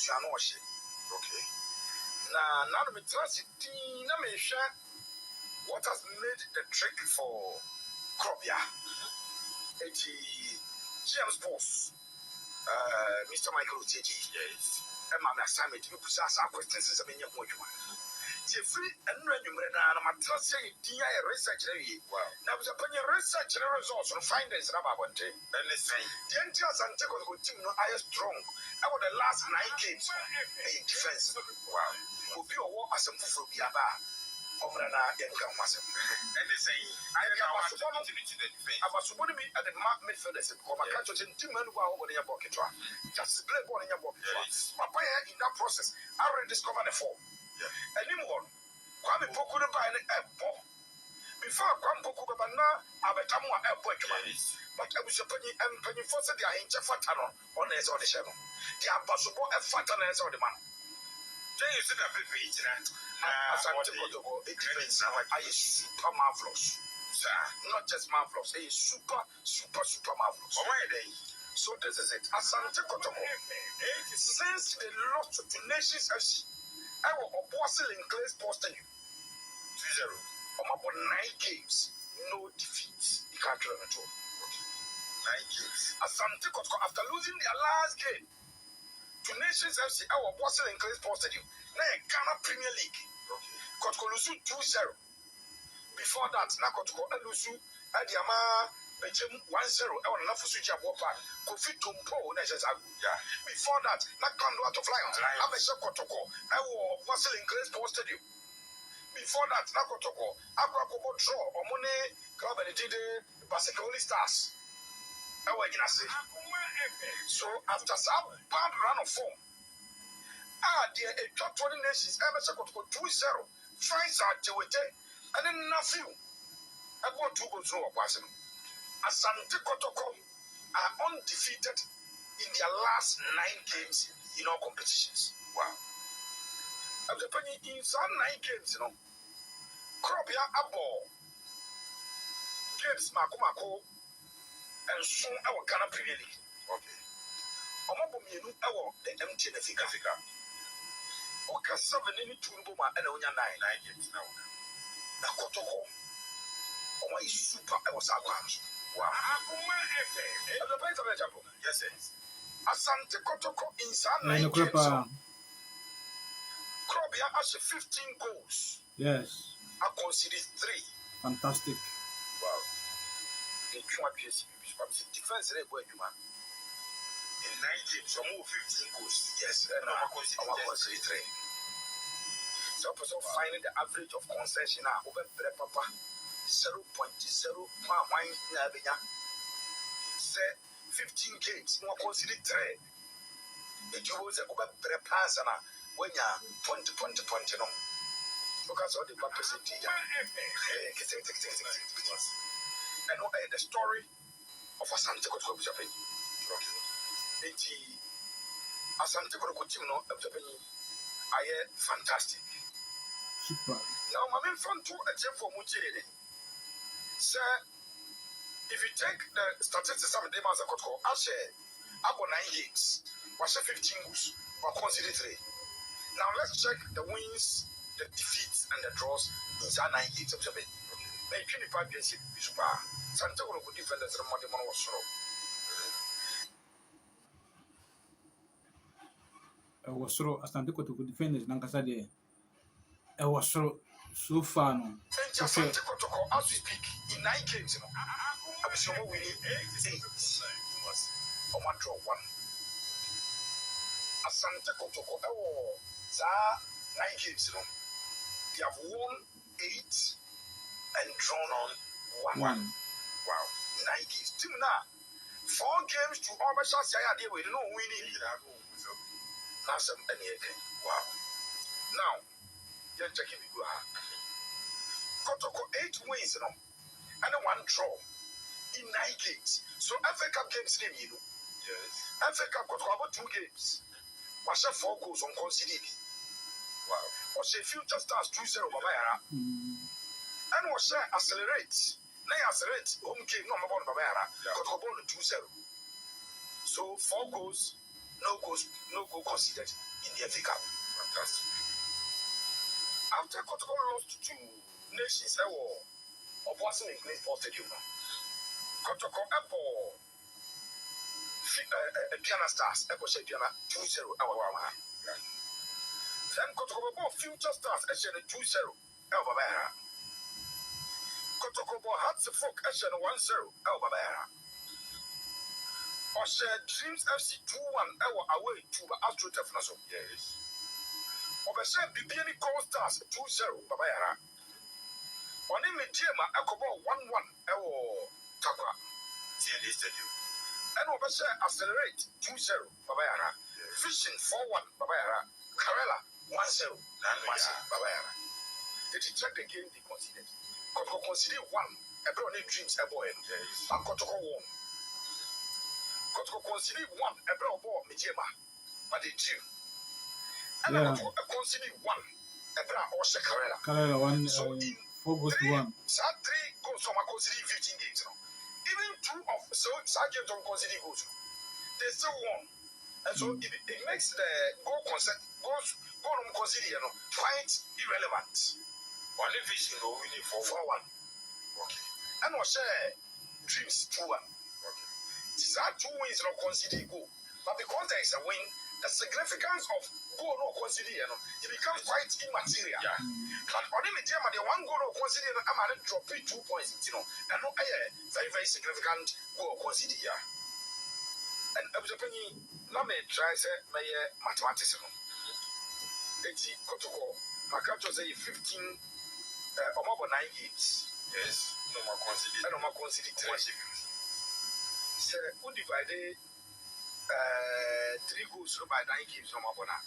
Okay. Now me trust na me share what has made the trick for Krobia. GM Sports, Mr. Michael Oteji. Yes. And my assignment to put us our questions as a many of you. Free and renewed, and I'm trusting research. Wow. Now, was a penny research results on findings about one day. And the same. The Asante Kotoko team no I strong. About the last 9 games in defense. Wow. Will be a war as a move for Biaba. Over an hour, and they say, I was supposed to the defense. I was supposed to be at the mark midfielders and come catch us in 2 men who are over your bucket. Just play ball in your bucket. Papa, in that process, I already discovered the 4. Anyone, Kwame Poku by the airport. Before Kwame Poku, but now I bet I'm more airport. But I was a penny and penny for the Incha Fatano on his audition. The impossible a fatness of the man. Then you see the page. Asante Kotoko, I is super marvelous. Not just marvelous, he is super marvelous. So this is it. Asante Kotoko. Since they lost to Nations FC, I will apostle in Clay posted you 2-0. About 9 games, no defeats. You can't run at all. 9 games. Asante Kotoko, after losing their last game to Nations FC, I will apostle in Clay posted you. Now Ghana Premier League. Kotoko lose 2-0. Before that, now Kotoko lose Adiama Bejem 1-0. I want enough for switch up what Kofi Tumpo. Before that, now Kando out of Lions. I am a Kotoko. I will Wassil in Grace Post Stadium. Before that, now Kotoko, Aquacobo draw or money club and did the Basicoli Stars. I want to say. So after some bad run of form, dear, a top 20 nations, I am a Kotoko 2-0. France are to it, and then nothing. I want to go through a person. Asante Kotoko are undefeated in their last 9 games in all competitions. Wow. After penny in some 9 games, Krobia Abo games Makumako and soon our Ghana Premier League. Okay. Omobomienu our the empty the figure. Okay, 7 in 2 and only 9 games now. The Kotoko. Oh, my super. I was out. Wow. Yes, yes. Asante Kotoko in some 9 games. Krobia has 15 goals. Yes. I consider 3. Fantastic. Wow. The defense rate in 9 games, so move 15 goals. Yes, and I consider 3. So, finding the average of concession over Papa 0.0. Say 15 games, no consider 3. It was over pass and when you point. No. Because all the capacity. And the story of Asante Kotoko Japan. Asante Kotoko team no are fantastic. Super. Now, my main front to a gem for Mujiri. Sir, if you take the statistics of the Demas Kotoko, I share about 9 games, was 15 goals, or consider 3. Now, let's check the wins, the defeats, and the draws in 9 games of Japan. May 25 games in Super. Santiago could defend as a modern was so. I was so Asante Kotoko defenders Nankasa there. I was so far no. Asante Kotoko, as we speak, in 9 games, I'm sure we need 8. On one draw 1. Asante Kotoko, 9 games, they have won 8 and drawn on 1. Wow. 9 games. Team now, 4 games to Obasha Sayadi, we don't know winning. Now, some wow. Now, you're checking the Kotoko 8 wins, and 1 draw in 9 games. So, Africa games, you know. Yes. Africa Kotoko about 2 games. Was 4 goals on considered. Wow. Was a future stars 2-0 Babayara. And was accelerate. Now accelerate home game no more Babayara. Kotoko 2-0. So 4 goals, no goal considered in the FA Cup. Fantastic. After Kotoko lost to nations, or Boston in Green Sports Stadium, Kotoko Piana Stars, Piana 2-0. Then Kotoko Future Stars, 2-0. Kotoko Hats Folk, 1-0. Oshe Dreams FC 2-1 away to Astro Tefnaso. Yes. Obeshe Bibiani Gold Stars 2-0 Babayara. Oni Mediema Ekobo 1-1 Takwa TND Stadium. And Obeshe Accelerate 2-0 Babayara. Fishing 4-1 Babayara. Karela 1-0 Babayara. Did you check the game they considered? Kotoko considered 1. Ebro Dreams Ebo yes. And Kotoko won. Kotoko considered 1. Ebro Bo Mediema. But they drew. And considered 1. Ebra Oshe Karela. Karela 1. So 4 goes to 1. So 3 goals from considering 15 games now. Even 2 of so games don't consider goals. They still won. And so it makes the goal consider quite irrelevant. One division winning 4-1. Okay. And was Dreams 2-1. Okay. These are 2 wins not consider goal. But because there is a win, the significance of goal no consider it becomes quite immaterial. Yeah. But on the one goal no consider I'm going to drop 2 points, and no very, very significant goal consider. Yeah. And I was opinion, now may try say my mathematics. Eti Kotoko, Makato say 15 or more than 9 games. Yes, no more consider. I no more consider 3. So, who divided 3 goals by 9 games from Abona?